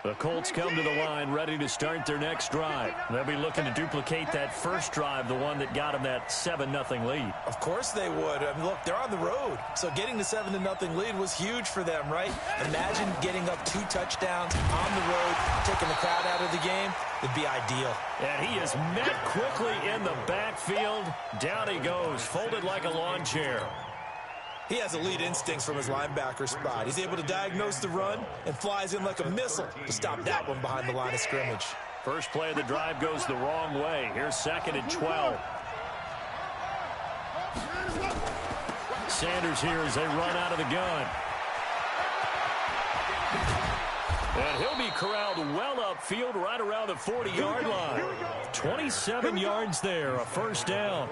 The Colts come to the line ready to start their next drive. They'll be looking to duplicate that first drive, the one that got them that 7-0 lead. Of course they would. I mean, look, they're on the road. So getting the 7-0 lead was huge for them, right? Imagine getting up 2 touchdowns on the road, taking the crowd out of the game. It'd be ideal. And he is met quickly in the backfield. Down he goes, folded like a lawn chair. He has elite instincts from his linebacker spot. He's able to diagnose the run and flies in like a missile to stop that one behind the line of scrimmage. First play of the drive goes the wrong way. Here's 2nd and 12. Sanders here as they run out of the gun. And he'll be corralled well upfield right around the 40-yard line. 27 yards there, a first down.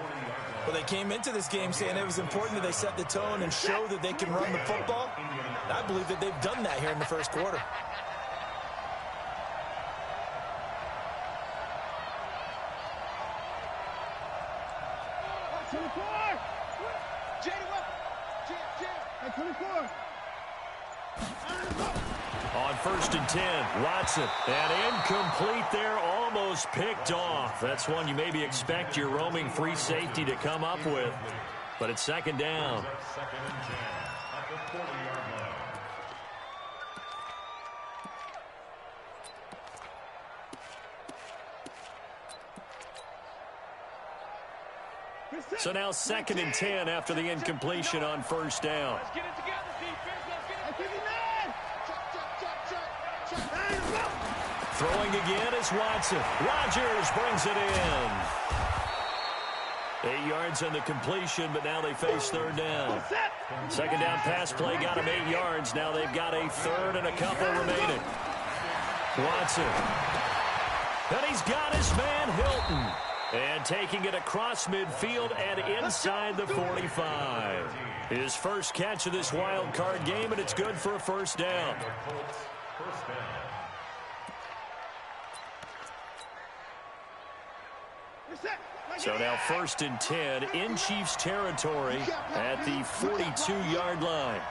Well, they came into this game saying it was important that they set the tone and show that they can run the football. And I believe that they've done that here in the first quarter. On 1st and 10, Watson. And incomplete there, almost picked off. That's one you maybe expect your roaming free safety to come up with. But it's 2nd down. So now 2nd and 10 after the incompletion on 1st down. Throwing again is Watson. Rodgers brings it in. 8 yards on the completion, but now they face 3rd down. 2nd down pass play got him 8 yards. Now they've got a 3rd and a couple remaining. Watson. And he's got his man Hilton. And taking it across midfield and inside the 45. His first catch of this wild card game, and it's good for a first down. So now 1st and 10 in Chiefs territory at the 42-yard line.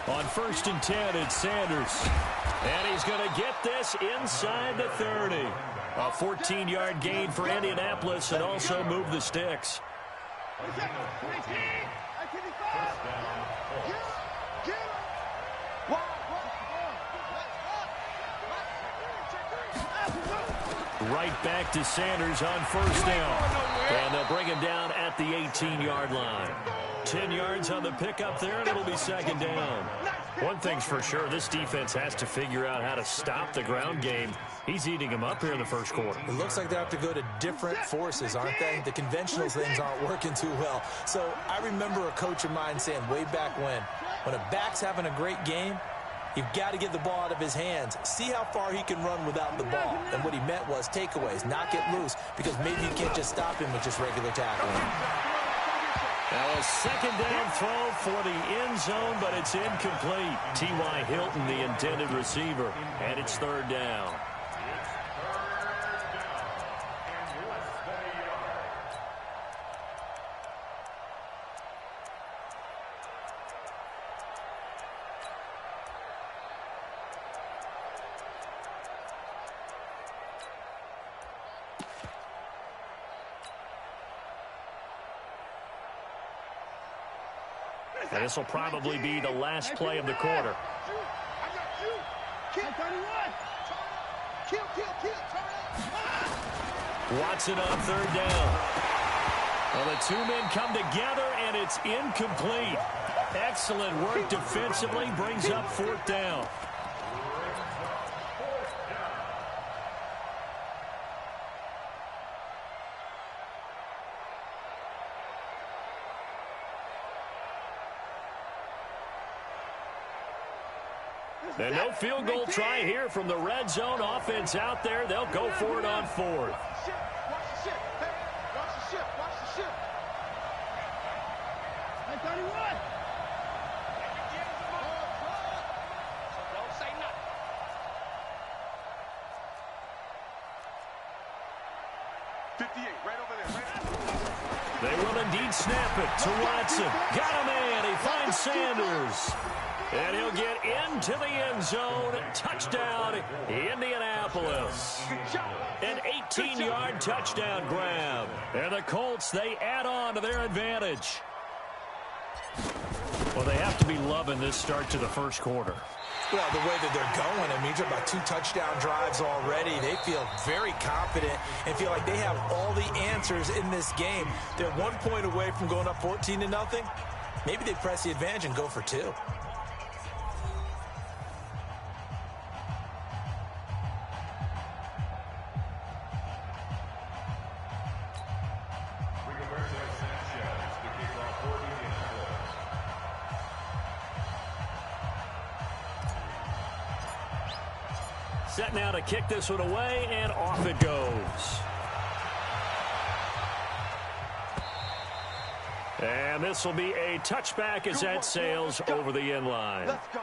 On 1st and 10, it's Sanders. And he's going to get this inside the 30. A 14-yard gain for Indianapolis and also move the sticks. Right back to Sanders on 1st down. And they'll bring him down at the 18-yard line. 10 yards on the pickup there, and it'll be 2nd down. One thing's for sure, this defense has to figure out how to stop the ground game. He's eating them up here in the first quarter. It looks like they have to go to different forces, aren't they? The conventional things aren't working too well. So I remember a coach of mine saying way back when a back's having a great game, you've got to get the ball out of his hands. See how far he can run without the ball. And what he meant was takeaways, not get loose, because maybe you can't just stop him with just regular tackling. Now a 2nd down throw for the end zone, but it's incomplete. T.Y. Hilton, the intended receiver, and it's 3rd down. And this will probably be the last play of the quarter. Watson on 3rd down. Well, the 2 men come together, and it's incomplete. Excellent work defensively, brings up 4th down. And no field goal try here from the red zone. Offense out there. They'll go for it on 4th. They will indeed snap it to Watson. Got a man. He finds Sanders. And he'll get into the end zone. Touchdown, Indianapolis. An 18-yard touchdown grab. And the Colts, they add on to their advantage. Well, they have to be loving this start to the first quarter. Well, the way that they're going, I mean, you're about 2 touchdown drives already. They feel very confident and feel like they have all the answers in this game. They're 1 point away from going up 14-0. Maybe they press the advantage and go for 2. Set now to kick this one away, and off it goes. And this will be a touchback as that sails over the end line. Let's go.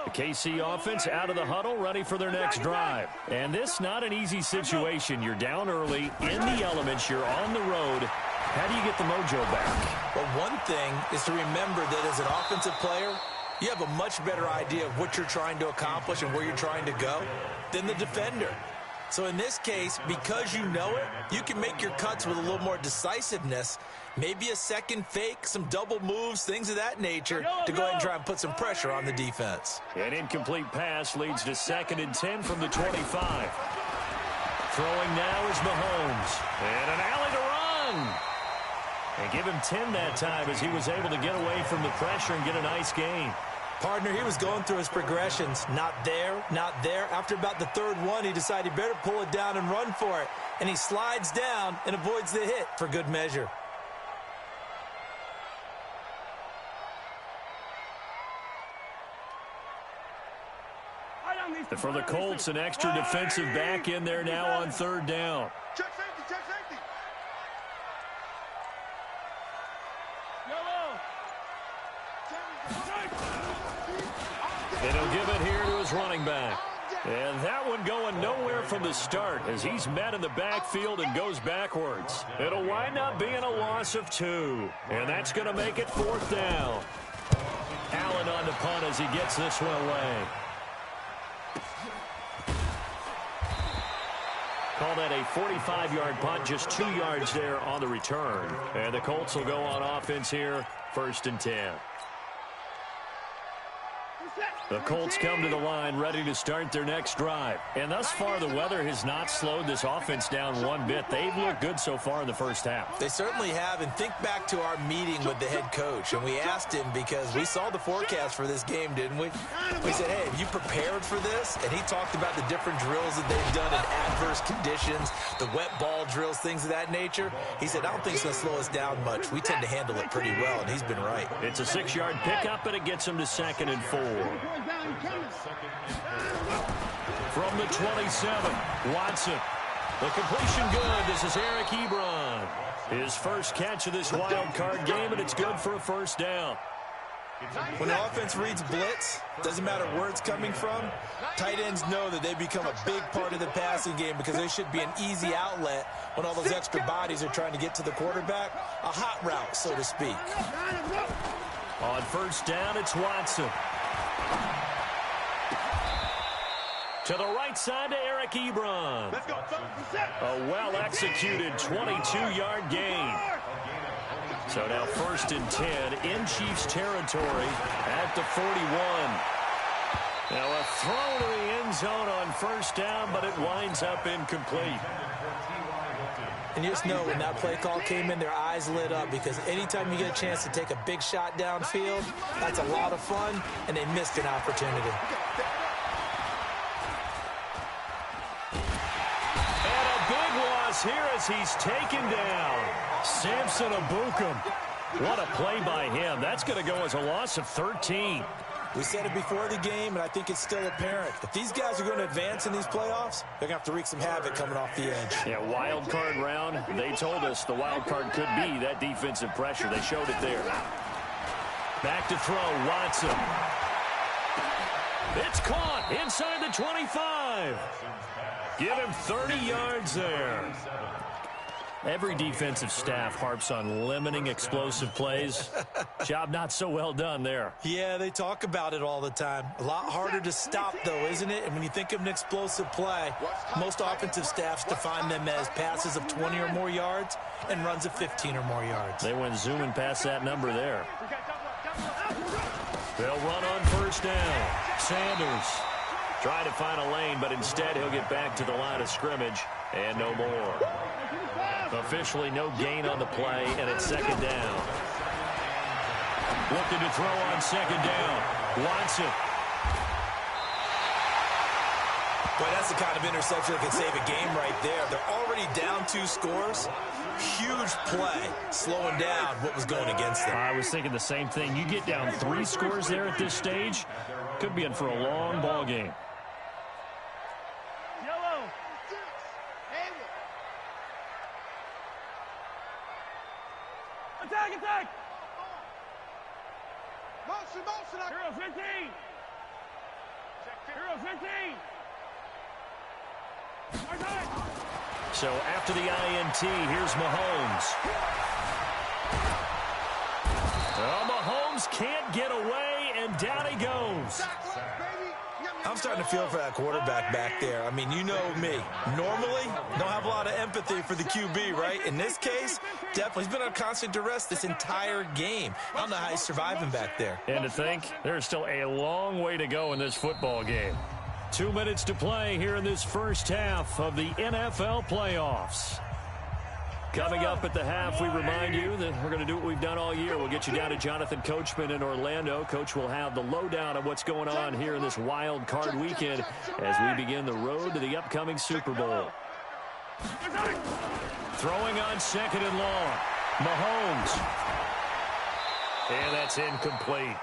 The KC offense out of the huddle, ready for their next drive. And this not an easy situation. You're down early, in the elements, you're on the road. How do you get the mojo back? Well, one thing is to remember that as an offensive player, you have a much better idea of what you're trying to accomplish and where you're trying to go than the defender. So in this case, because you know it, you can make your cuts with a little more decisiveness. Maybe a second fake, some double moves, things of that nature to go ahead and try and put some pressure on the defense. An incomplete pass leads to 2nd and 10 from the 25. Throwing now is Mahomes. And an alley to run. And give him 10 that time as he was able to get away from the pressure and get a nice gain. Partner, he was going through his progressions. Not there, not there. After about the 3rd one, he decided he better pull it down and run for it. And he slides down and avoids the hit for good measure. And for the Colts, an extra defensive back in there now on 3rd down. Check safety, check safety. And he'll give it here to his running back. And that one going nowhere from the start as he's met in the backfield and goes backwards. It'll wind up being a loss of 2. And that's going to make it 4th down. Allen on the punt as he gets this one away. Call that a 45-yard punt, just 2 yards there on the return. And the Colts will go on offense here, 1st and 10. The Colts come to the line ready to start their next drive. And thus far, the weather has not slowed this offense down one bit. They've looked good so far in the first half. They certainly have. And think back to our meeting with the head coach. And we asked him because we saw the forecast for this game, didn't we? We said, hey, have you prepared for this? And he talked about the different drills that they've done in adverse conditions, the wet ball drills, things of that nature. He said, I don't think it's going to slow us down much. We tend to handle it pretty well, and he's been right. It's a 6-yard pickup, and it gets him to 2nd and 4. From the 27, Watson. The completion good. This is Eric Ebron. His first catch of this wild card game, and it's good for a 1st down. When the offense reads blitz, doesn't matter where it's coming from, tight ends know that they become a big part of the passing game because they should be an easy outlet when all those extra bodies are trying to get to the quarterback. A hot route, so to speak. On 1st down, it's Watson. To the right side to Eric Ebron. Let's go. A well-executed 22-yard gain. So now 1st and 10 in Chiefs territory at the 41. Now a throw to the end zone on 1st down, but it winds up incomplete. And you just know when that play call came in, their eyes lit up because anytime you get a chance to take a big shot downfield, that's a lot of fun, and they missed an opportunity. And a big loss here as he's taken down. Samson Abukum. What a play by him. That's going to go as a loss of 13. We said it before the game, and I think it's still apparent. If these guys are going to advance in these playoffs, they're going to have to wreak some havoc coming off the edge. Yeah, wild card round. They told us the wild card could be that defensive pressure. They showed it there. Back to throw, Watson. It's caught inside the 25. Give him 30 yards there. Every defensive staff harps on limiting explosive plays. Job not so well done there. Yeah, they talk about it all the time. A lot harder to stop, though, isn't it? And when you think of an explosive play, most offensive staffs define them as passes of 20 or more yards and runs of 15 or more yards. They went zooming past that number there. They'll run on first down. Sanders trying to find a lane, but instead he'll get back to the line of scrimmage and no more. Officially no gain on the play, and it's second down. Looking to throw on second down. Watson. Boy, that's the kind of interception that can save a game right there. They're already down 2 scores. Huge play, slowing down what was going against them. I was thinking the same thing. You get down 3 scores there at this stage, could be in for a long ball game. Attack, attack! Motion, Hero 15! Hero 15! So after the INT, here's Mahomes. Oh, Mahomes can't get away, and down he goes. I'm starting to feel for that quarterback back there. I mean, you know me. Normally, don't have a lot of empathy for the QB, right? In this case, definitely. He's been on constant duress this entire game. I don't know how he's surviving back there. And to think, there's still a long way to go in this football game. 2 minutes to play here in this first half of the NFL playoffs. Coming up at the half, we remind you that we're going to do what we've done all year. We'll get you down to Jonathan Coachman in Orlando. Coach will have the lowdown of what's going on here in this wild card weekend as we begin the road to the upcoming Super Bowl. Throwing on second and long. Mahomes. And that's incomplete.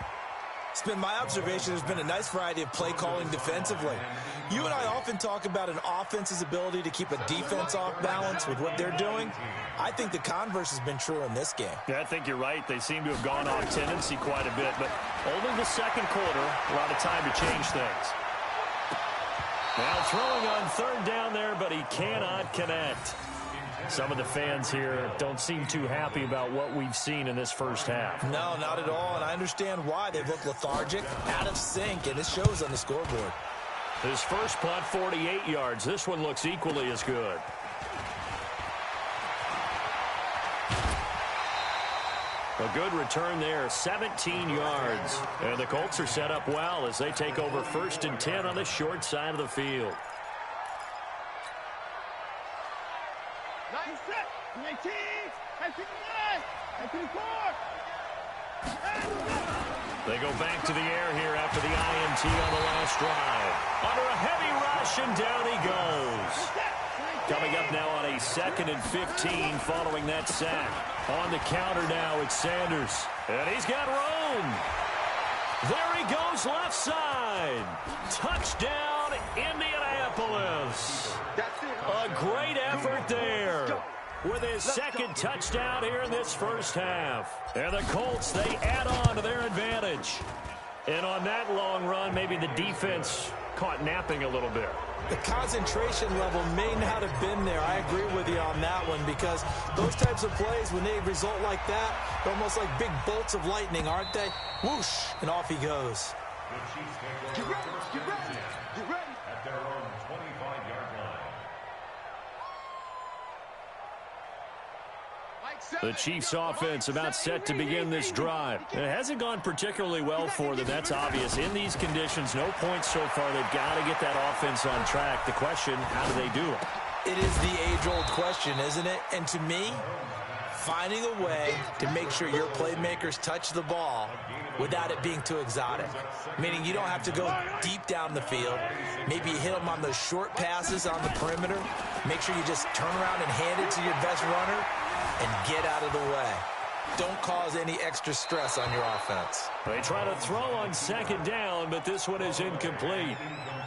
It's been my observation there's been a nice variety of play calling defensively. You and I often talk about an offense's ability to keep a defense off balance with what they're doing. I think the converse has been true in this game. Yeah, I think you're right. They seem to have gone off tendency quite a bit, but only the second quarter, a lot of time to change things. Now throwing on third down there, but he cannot connect. Some of the fans here don't seem too happy about what we've seen in this first half. No, not at all, and I understand why. They've looked lethargic, out of sync, and it shows on the scoreboard. His first punt, 48 yards. This one looks equally as good. A good return there, 17 yards. And the Colts are set up well as they take over 1st and 10 on the short side of the field. They go back to the air here after the INT on the last drive. Under a heavy rush, and down he goes. Coming up now on a 2nd and 15 following that sack. On the counter now, it's Sanders. And he's got room. There he goes, left side. Touchdown, Indianapolis. A great effort there. With his second touchdown here in this first half. And the Colts, they add on to their advantage. And on that long run, maybe the defense caught napping a little bit. The concentration level may not have been there. I agree with you on that one because those types of plays, when they result like that, they're almost like big bolts of lightning, aren't they? Whoosh, and off he goes. Get ready. At their own 25-yard line. The Chiefs' offense about set to begin this drive. It hasn't gone particularly well for them. That's obvious. In these conditions, no points so far. They've got to get that offense on track. The question, how do they do it? It is the age-old question, isn't it? And to me, finding a way to make sure your playmakers touch the ball without it being too exotic. Meaning you don't have to go deep down the field. Maybe you hit them on those short passes on the perimeter. Make sure you just turn around and hand it to your best runner and get out of the way. Don't cause any extra stress on your offense. They try to throw on second down, but this one is incomplete.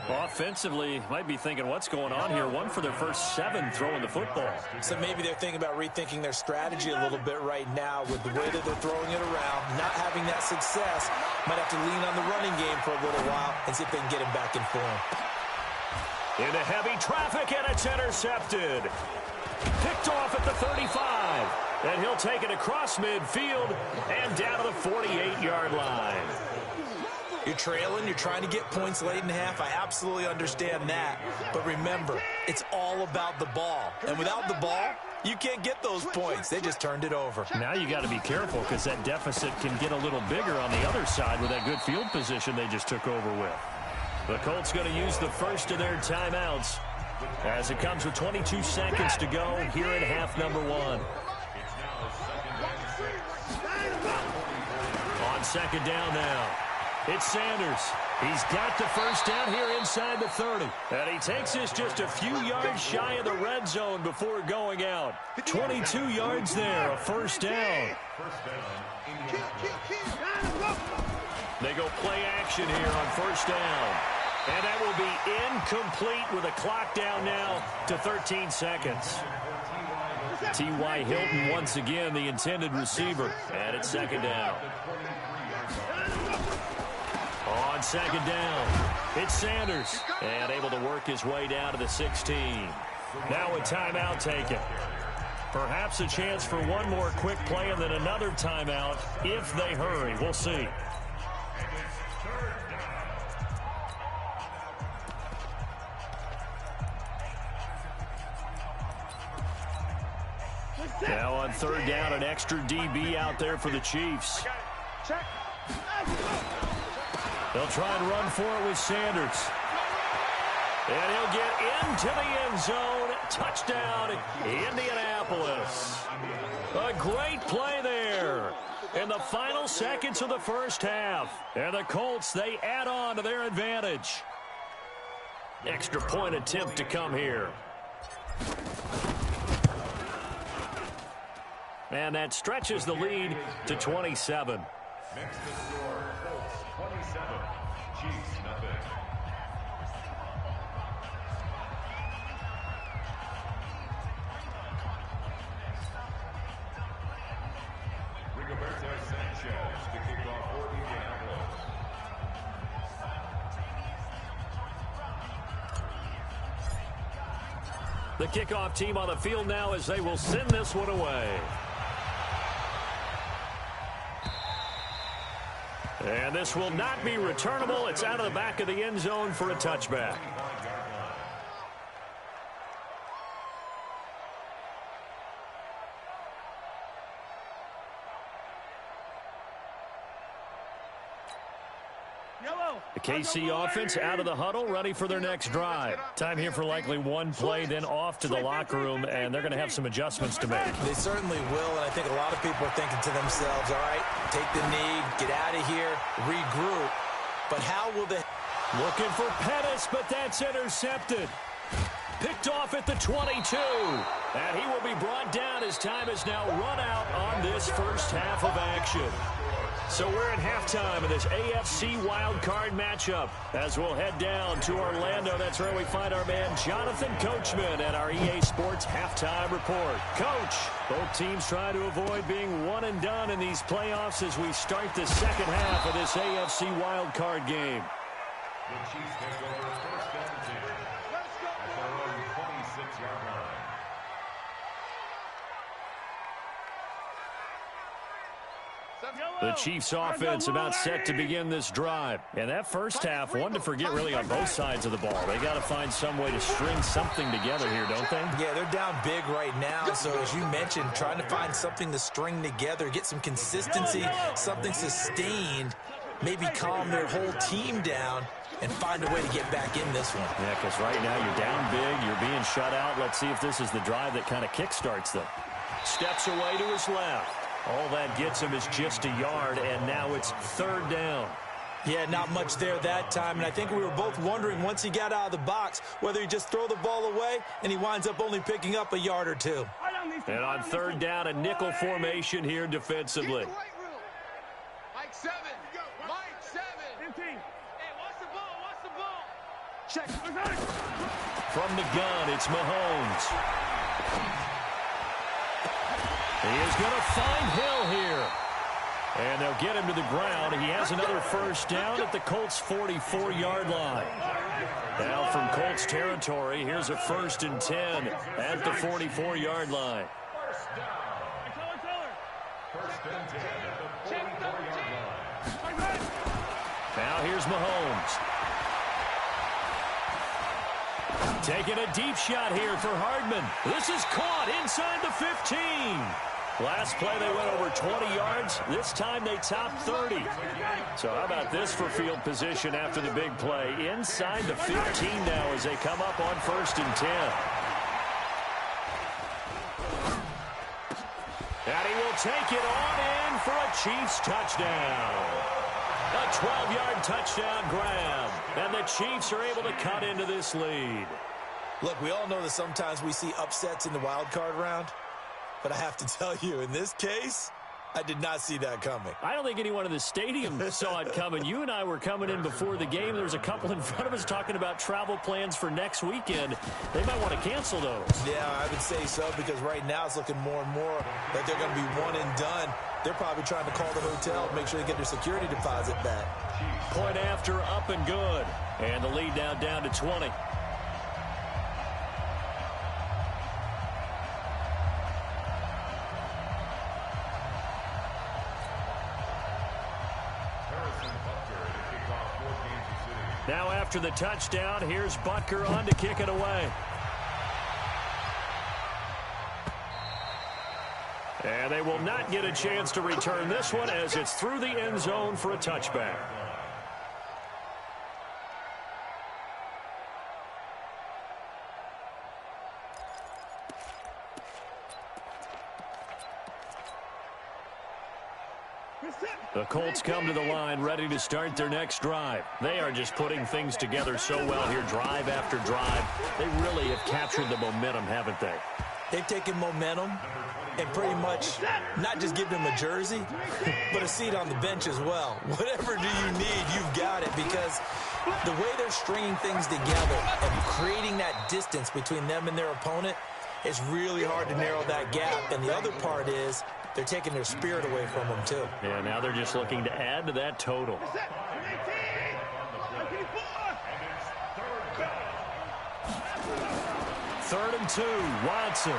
Offensively, might be thinking, what's going on here? One for their first 7 throwing the football. So maybe they're thinking about rethinking their strategy a little bit right now with the way that they're throwing it around, not having that success. Might have to lean on the running game for a little while and see if they can get him back in form. Into heavy traffic, and it's intercepted. Picked off at the 35. And he'll take it across midfield and down to the 48-yard line. You're trailing, you're trying to get points late in half. I absolutely understand that. But remember, it's all about the ball. And without the ball, you can't get those points. They just turned it over. Now you got to be careful because that deficit can get a little bigger on the other side with that good field position they just took over with. The Colts going to use the first of their timeouts as it comes with 22 seconds to go here in half number 1. On second down now. It's Sanders. He's got the first down here inside the 30. And he takes this just a few yards shy of the red zone before going out. 22 yards there, a first down. They go play action here on first down. And that will be incomplete with a clock down now to 13 seconds. T.Y. Hilton once again the intended receiver. And it's second down. On second down, it's Sanders. And able to work his way down to the 16. Now a timeout taken. Perhaps a chance for one more quick play and then another timeout if they hurry. We'll see. Now on third down, an extra DB out there for the Chiefs. They'll try and run for it with Sanders. And he'll get into the end zone. Touchdown, Indianapolis. A great play there in the final seconds of the first half. And the Colts, they add on to their advantage. Extra point attempt to come here. And that stretches the lead to 27. Next to score, Colts 27, Chiefs nothing. Rigoberto Sanchez to kick off for Indianapolis. The kickoff team on the field now as they will send this one away. And this will not be returnable. It's out of the back of the end zone for a touchback. The KC offense out of the huddle, ready for their next drive. Time here for likely one play, then off to the locker room, and they're going to have some adjustments to make. They certainly will, and I think a lot of people are thinking to themselves, all right, take the knee, get out of here, regroup. But how will they... Looking for Pettis, but that's intercepted. Picked off at the 22. And he will be brought down as time is now run out on this first half of action. So we're at halftime of this AFC wildcard matchup as we'll head down to Orlando. That's where we find our man Jonathan Coachman at our EA Sports Halftime Report. Coach, both teams try to avoid being one and done in these playoffs as we start the second half of this AFC wildcard game. The Chiefs take over first and 10 at their own 26-yard line. The Chiefs offense about set to begin this drive. And that first half, one to forget really on both sides of the ball. They got to find some way to string something together here, don't they? Yeah, they're down big right now. So as you mentioned, trying to find something to string together, get some consistency, something sustained, maybe calm their whole team down and find a way to get back in this one. Yeah, because right now you're down big, you're being shut out. Let's see if this is the drive that kind of kickstarts them. Steps away to his left. All that gets him is just a yard, and now it's third down. Yeah, not much there that time, and I think we were both wondering once he got out of the box whether he just throw the ball away, and he winds up only picking up a yard or two. And on third down, a nickel formation here defensively. Mike 7. Mike 7. 15. Hey, watch the ball. Watch the ball. From the gun, it's Mahomes. He is going to find Hill here. And they'll get him to the ground. He has another first down at the Colts' 44-yard line. Now from Colts territory, here's a 1st and 10 at the 44-yard line. First and 10 at the 44-yard line. Now here's Mahomes. Taking a deep shot here for Hardman. This is caught inside the 15. Last play they went over 20 yards. This time they topped 30. So how about this for field position after the big play? Inside the 15 now as they come up on 1st and 10. And he will take it on in for a Chiefs touchdown. A 12-yard touchdown grab. And the Chiefs are able to cut into this lead. Look, we all know that sometimes we see upsets in the wild card round. But I have to tell you, in this case, I did not see that coming. I don't think anyone in the stadium saw it coming. You and I were coming in before the game. There was a couple in front of us talking about travel plans for next weekend. They might want to cancel those. Yeah, I would say so, because right now it's looking more and more like they're going to be one and done. They're probably trying to call the hotel, make sure they get their security deposit back. Point after, up and good. And the lead now down to 20. Now after the touchdown, here's Butker on to kick it away. And they will not get a chance to return this one as it's through the end zone for a touchback. The Colts come to the line ready to start their next drive. They are just putting things together so well here, drive after drive. They really have captured the momentum, haven't they? They've taken momentum and pretty much not just give them a jersey, but a seat on the bench as well. Whatever do you need, you've got it, because the way they're stringing things together and creating that distance between them and their opponent, it's really hard to narrow that gap. And the other part is they're taking their spirit away from them, too. Yeah, now they're just looking to add to that total. Third and 2, Watson.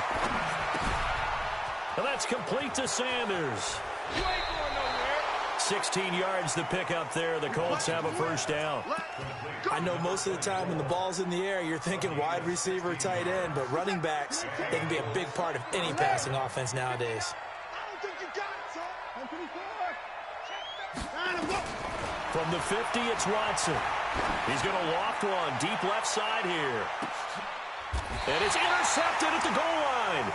And that's complete to Sanders. 16 yards to pick up there. The Colts have a first down. I know most of the time when the ball's in the air, you're thinking wide receiver, tight end, but running backs, they can be a big part of any passing offense nowadays. From the 50, it's Watson. He's going to loft one deep left side here. And it's intercepted at the goal line.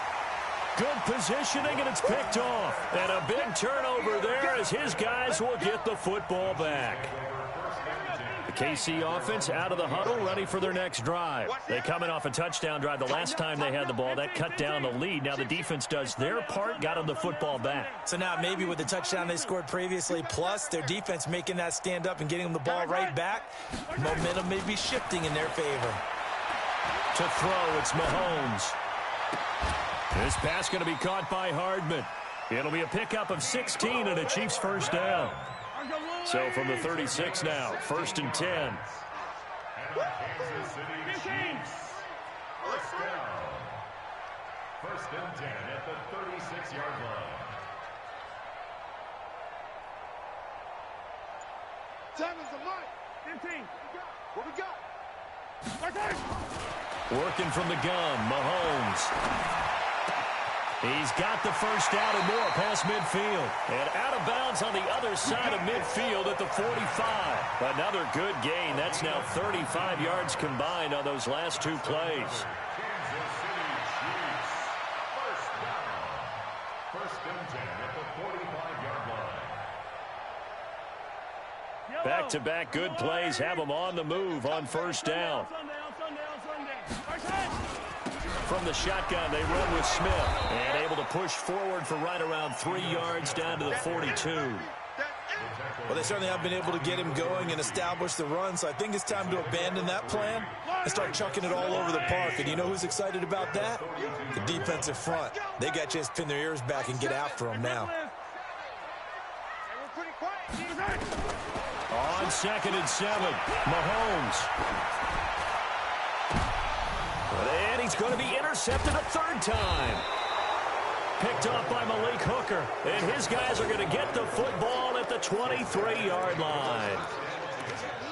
Good positioning, and it's picked off. And a big turnover there as his guys will get the football back. The KC offense out of the huddle, ready for their next drive. They coming off a touchdown drive the last time they had the ball. That cut down the lead. Now the defense does their part, got them the football back. So now maybe with the touchdown they scored previously, plus their defense making that stand up and getting them the ball right back, momentum may be shifting in their favor. To throw, it's Mahomes. This pass going to be caught by Hardman. It'll be a pickup of 16 and a Chiefs first down. So from the 36 now, 1st and 10. Kansas City Chiefs. First down. 1st and 10 at the 36-yard line. Time is the mic. 15. What we got? Working from the gun, Mahomes. He's got the first down and more past midfield. And out of bounds on the other side of midfield at the 45. Another good gain. That's now 35 yards combined on those last two plays. Kansas City Chiefs. First down. 1st and 10 at the 45-yard line. Back-to-back good plays have them on the move on first down. From the shotgun, they run with Smith. And able to push forward for right around 3 yards down to the 42. Well, they certainly have been able to get him going and establish the run, so I think it's time to abandon that plan and start chucking it all over the park. And you know who's excited about that? The defensive front. They got a chance to pin their ears back and get after him now. On 2nd and 7, Mahomes. And he's going to be intercepted a third time. Picked off by Malik Hooker. And his guys are going to get the football at the 23-yard line.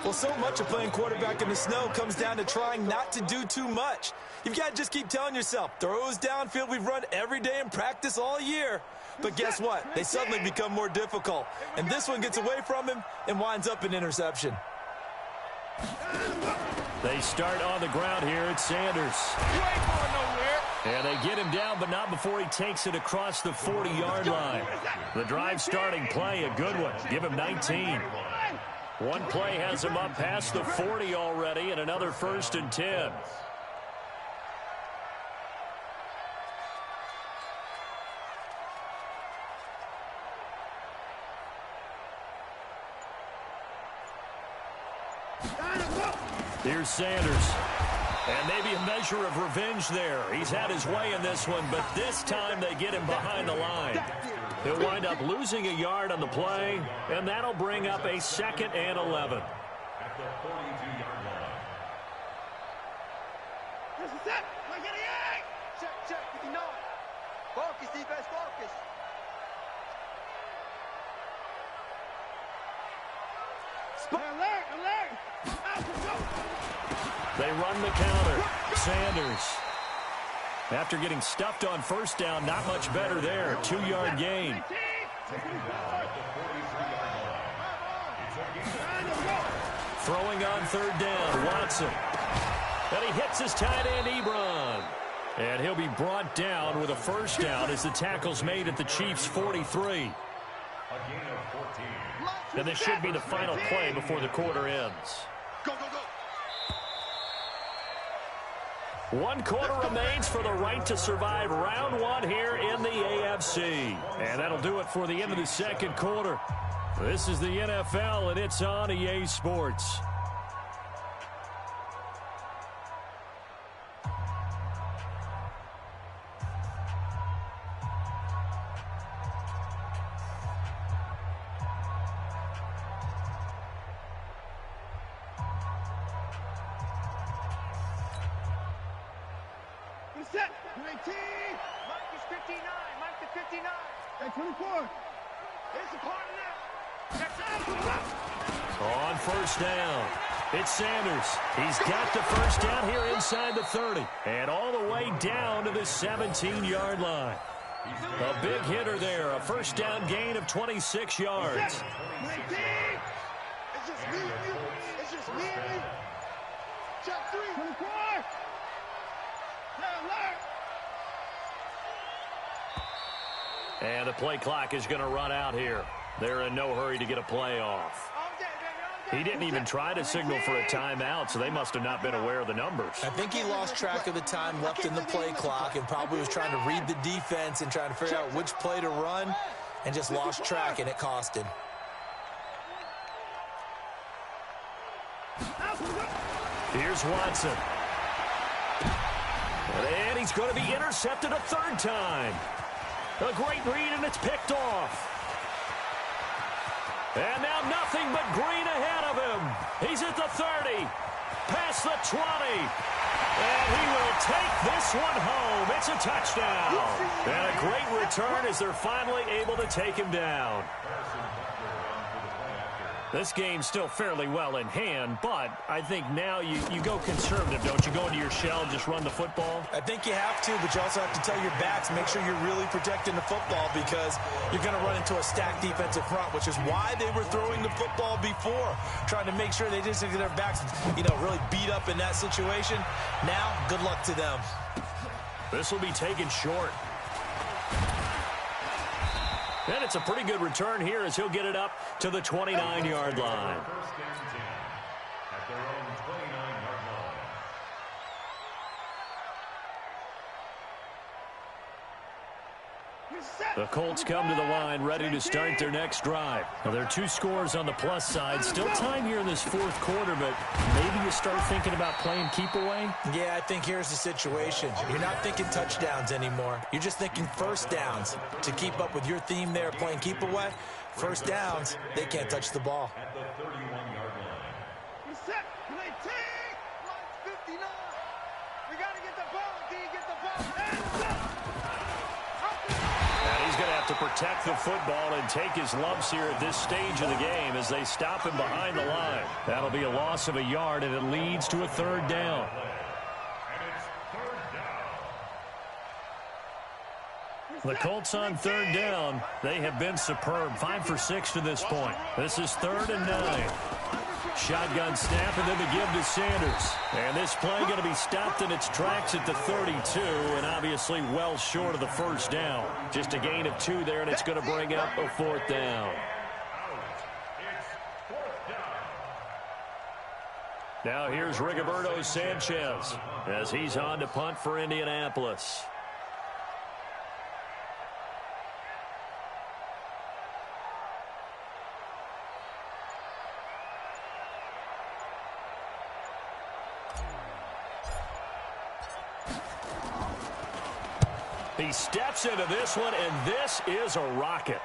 Well, so much of playing quarterback in the snow comes down to trying not to do too much. You've got to just keep telling yourself, throws downfield we've run every day in practice all year. But guess what? They suddenly become more difficult. And this one gets away from him and winds up an interception. They start on the ground here at Sanders. And they get him down, but not before he takes it across the 40-yard line. The drive starting play, a good one. Give him 19. One play has him up past the 40 already, and another 1st and 10. Here's Sanders. And maybe a measure of revenge there. He's had his way in this one, but this time they get him behind the line. He'll wind up losing a yard on the play, and that'll bring up a 2nd and 11. At the 42-yard line. This is it. Check, 59. Focus, defense, focus. They run the counter. Sanders. After getting stuffed on 1st down, not much better there. 2-yard gain. Throwing on 3rd down, Watson. And he hits his tight end, Ebron. And he'll be brought down with a 1st down as the tackle's made at the Chiefs' 43. And this should be the final play before the quarter ends. Go, go, go. 1 quarter remains for the right to survive round 1 here in the AFC. And that'll do it for the end of the 2nd quarter. This is the NFL, and it's on EA Sports. Set. 19. Marcus 59. Marcus 59. Hey, 24. Here's the part of that. On 1st down, it's Sanders. He's got the 1st down here inside the 30. And all the way down to the 17-yard line. A big hitter there. A 1st down gain of 26 yards. 19. It's just me and you. It's just me and you. Check 3. 24. And the play clock is going to run out here. They're in no hurry to get a play off. He didn't even try to signal for a timeout, so they must have not been aware of the numbers. I think he lost track of the time left in the play clock and probably was trying to read the defense and trying to figure out which play to run and just lost track, and it cost him. Here's Watson. And he's going to be intercepted a 3rd time. A great read, and it's picked off. And now nothing but green ahead of him. He's at the 30, past the 20. And he will take this one home. It's a touchdown. And a great return as they're finally able to take him down. This game's still fairly well in hand, but I think now you go conservative, don't you? Go into your shell and just run the football? I think you have to, but you also have to tell your backs, make sure you're really protecting the football because you're going to run into a stacked defensive front, which is why they were throwing the football before, trying to make sure they didn't get their backs, really beat up in that situation. Now, good luck to them. This will be taken short. And it's a pretty good return here as he'll get it up to the 29-yard line. First and 10 at their own 29-yard line. The Colts come to the line ready to start their next drive. Now, there are 2 scores on the plus side. Still time here in this 4th quarter, but maybe you start thinking about playing keep away? Yeah, I think here's the situation. You're not thinking touchdowns anymore. You're just thinking first downs. To keep up with your theme there, playing keep away, first downs, they can't touch the ball. At the 31-yard line. He's set. Play T. Line 59. We got to get the ball, D. Get the ball. Hands up. And he's going to have to protect the football and take his lumps here at this stage of the game as they stop him behind the line. That'll be a loss of a yard, and it leads to a 3rd down. And it's 3rd down. The Colts on 3rd down. They have been superb. 5 for 6 to this point. This is 3rd and 9. Shotgun snap, and then the give to Sanders. And this play going to be stopped in its tracks at the 32, and obviously well short of the first down. Just a gain of 2 there, and it's going to bring up a 4th down. It's 4th down. Now here's Rigoberto Sanchez as he's on to punt for Indianapolis. He steps into this one, and this is a rocket.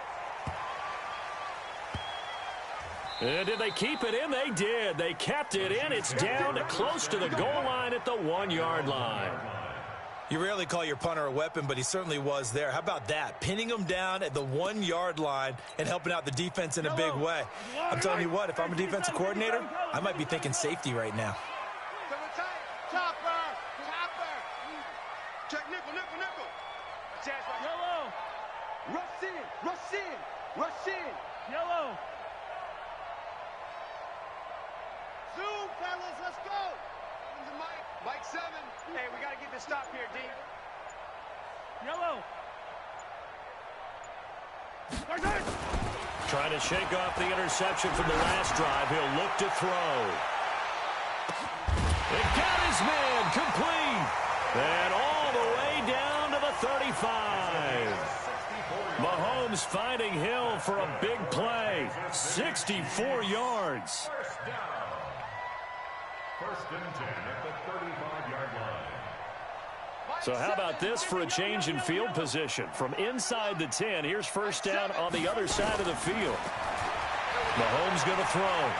And did they keep it in? They did. They kept it in. It's down close to the goal line at the 1-yard line. You rarely call your punter a weapon, but he certainly was there. How about that? Pinning him down at the 1-yard line and helping out the defense in a big way. I'm telling you what, if I'm a defensive coordinator, I might be thinking safety right now. Chopper. Check nickel. Chance right. Yellow. Rush in. Yellow. Zoom, fellas, let's go. Mike 7. Hey, we got to get this stop here, D. Yellow. Trying to shake off the interception from the last drive. He'll look to throw. It got his man complete. And all the way down to the 35. Mahomes finding Hill for a big play. 64 yards. First down. 1st and 10 at the 35-yard line. So how about this for a change in field position? From inside the 10, here's first down on the other side of the field. Mahomes going to throw.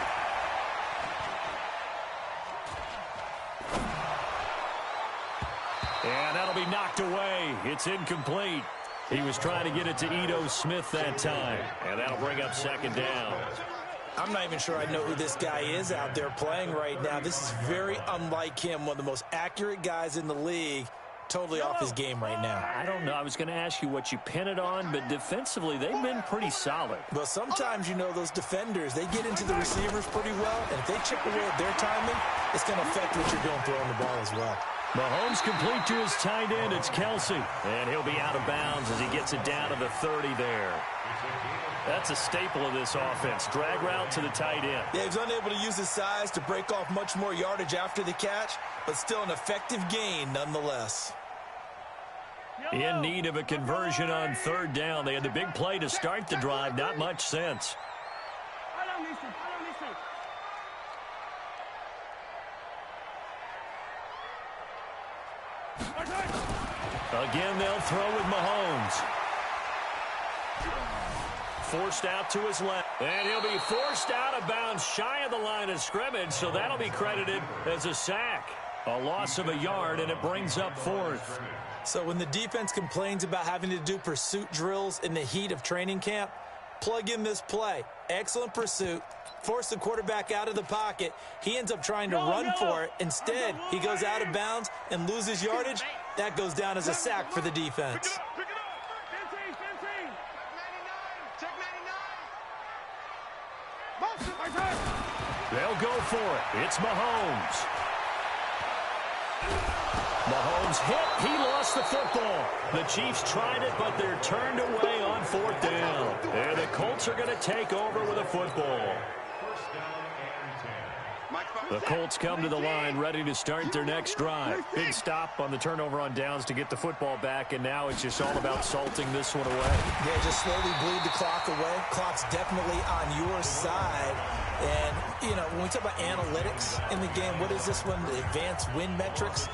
And that'll be knocked away. It's incomplete. He was trying to get it to Ito Smith that time. And that'll bring up 2nd down. I'm not even sure I know who this guy is out there playing right now. This is very unlike him, one of the most accurate guys in the league. Totally off his game right now. I don't know. I was going to ask you what you pin it on, but defensively, they've been pretty solid. Well, sometimes, you know, those defenders, they get into the receivers pretty well, and if they chip away at their timing, it's going to affect what you're doing throwing the ball as well. Mahomes complete to his tight end. It's Kelsey. And he'll be out of bounds as he gets it down to the 30 there. That's a staple of this offense. Drag route to the tight end. Yeah, he's unable to use his size to break off much more yardage after the catch, but still an effective gain nonetheless. In need of a conversion on 3rd down. They had the big play to start the drive. Not much sense. Again, they'll throw with Mahomes. Forced out to his left. And he'll be forced out of bounds shy of the line of scrimmage, so that'll be credited as a sack. A loss of a yard, and it brings up 4th. So when the defense complains about having to do pursuit drills in the heat of training camp, plug in this play. Excellent pursuit. Force the quarterback out of the pocket. He ends up trying to run for it. Instead, he goes out of bounds and loses yardage. That goes down as a sack for the defense. They'll go for it. It's Mahomes. Mahomes hit. He lost the football. The Chiefs tried it, but they're turned away on 4th down. And the Colts are going to take over with a football. First down and 10. Mike 5. The Colts come to the line ready to start their next drive. Big stop on the turnover on downs to get the football back, and now it's just all about salting this one away. Yeah, just slowly bleed the clock away. Clock's definitely on your side. And, you know, when we talk about analytics in the game, what is this one? The advanced win metrics?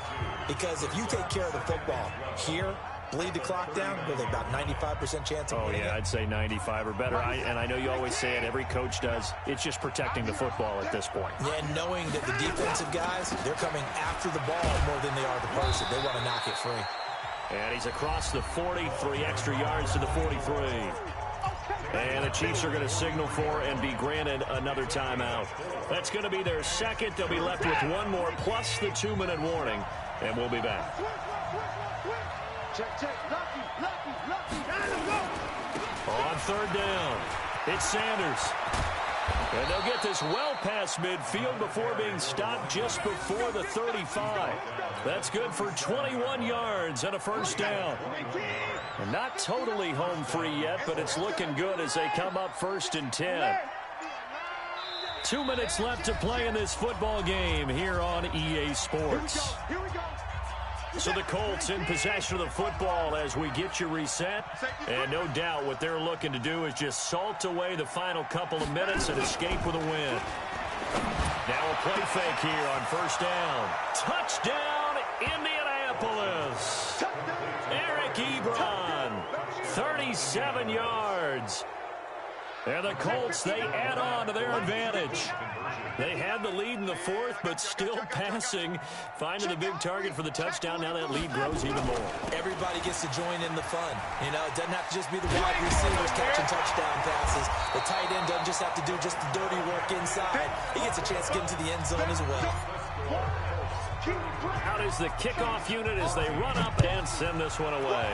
Because if you take care of the football here, bleed the clock down, with about 95% chance of winning. Oh, yeah, I'd say 95 or better. And I know you always say it, every coach does. It's just protecting the football at this point. Yeah, and knowing that the defensive guys, they're coming after the ball more than they are the person. They want to knock it free. And he's across the 40, 3 extra yards to the 43. And the Chiefs are going to signal for and be granted another timeout. That's going to be their second. They'll be left with one more plus the 2-minute warning. And we'll be back. Check. Lucky. On third down, it's Sanders. And they'll get this well past midfield before being stopped just before the 35. That's good for 21 yards and a first down. And not totally home free yet, but it's looking good as they come up 1st and 10. 2 minutes left to play in this football game here on EA Sports. Here we go. So the Colts in possession of the football as we get you reset. And no doubt what they're looking to do is just salt away the final couple of minutes and escape with a win. Now a play fake here on first down. Touchdown, Indianapolis. Eric Ebron, 37 yards. And the Colts, they add on to their advantage. They had the lead in the fourth, but still passing. Finding the big target for the touchdown. Now that lead grows even more. Everybody gets to join in the fun. You know, it doesn't have to just be the wide receivers catching touchdown passes. The tight end doesn't just have to do just the dirty work inside. He gets a chance to get into the end zone as well. Out is the kickoff unit as they run up and send this one away.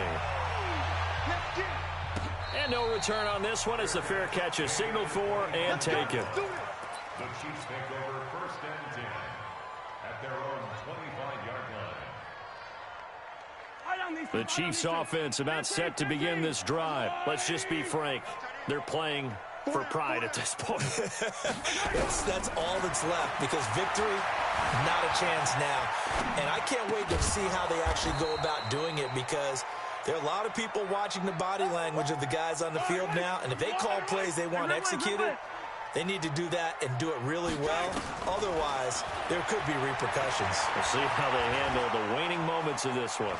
And no return on this one as the fair catch is signaled for and taken. The Chiefs take over 1st and 10 at their own 25-yard line. The Chiefs offense about set to begin this drive. Let's just be frank. They're playing for pride at this point. That's all that's left because victory, not a chance now. And I can't wait to see how they actually go about doing it because there are a lot of people watching the body language of the guys on the field now, and if they call plays they want executed, they need to do that and do it really well. Otherwise, there could be repercussions. We'll see how they handle the waning moments of this one.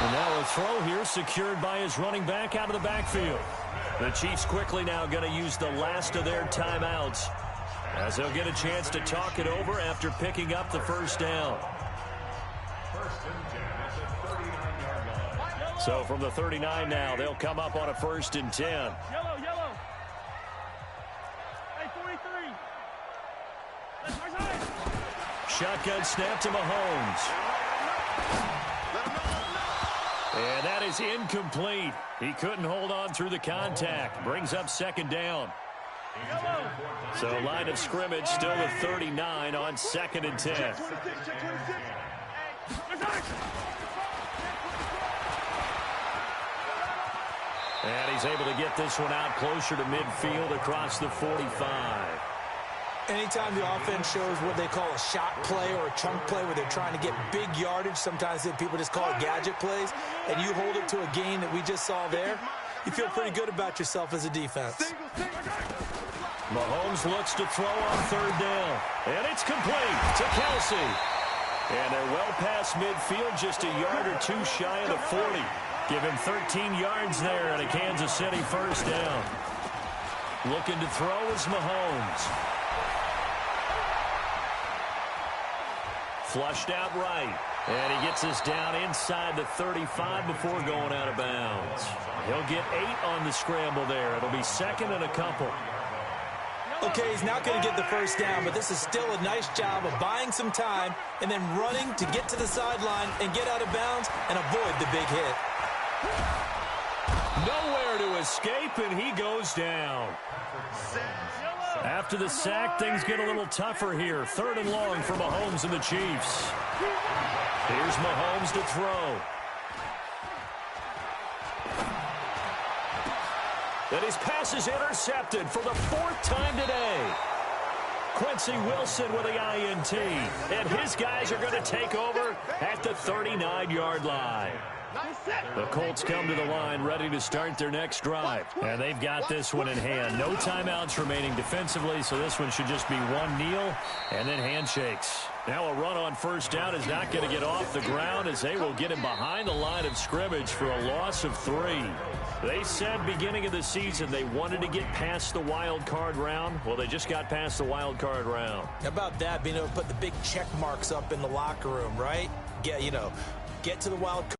And now a throw here secured by his running back out of the backfield. The Chiefs quickly now going to use the last of their timeouts as they'll get a chance to talk it over after picking up the first down. 1st and 10 at the 39-yard line. So from the 39 now, they'll come up on a 1st and 10. Yellow. Hey, 43. Shotgun snap to Mahomes. And that is incomplete. He couldn't hold on through the contact. Brings up 2nd down. So line of scrimmage still at 39 on 2nd and 10. And he's able to get this one out closer to midfield across the 45. Anytime the offense shows what they call a shot play or a chunk play where they're trying to get big yardage, sometimes people just call it gadget plays, and you hold it to a gain that we just saw there, you feel pretty good about yourself as a defense. Mahomes looks to throw on 3rd down. And it's complete to Kelsey. And they're well past midfield, just a yard or two shy of the 40. Give him 13 yards there and a Kansas City 1st down. Looking to throw is Mahomes. Flushed out right. And he gets us down inside the 35 before going out of bounds. He'll get 8 on the scramble there. It'll be 2nd and a couple. Okay, he's not going to get the 1st down, but this is still a nice job of buying some time and then running to get to the sideline and get out of bounds and avoid the big hit. Nowhere to escape, and he goes down. After the sack, things get a little tougher here. 3rd and long for Mahomes and the Chiefs. Here's Mahomes to throw. And his pass is intercepted for the 4th time today. Quincy Wilson with the INT. And his guys are going to take over at the 39-yard line. The Colts come to the line ready to start their next drive. And they've got this one in hand. No timeouts remaining defensively, so this one should just be one kneel and then handshakes. Now a run on first down is not going to get off the ground as they will get him behind the line of scrimmage for a loss of 3. They said beginning of the season they wanted to get past the wild card round. Well, they just got past the wild card round. How about that, being able to put the big check marks up in the locker room, right? Get to the wild card.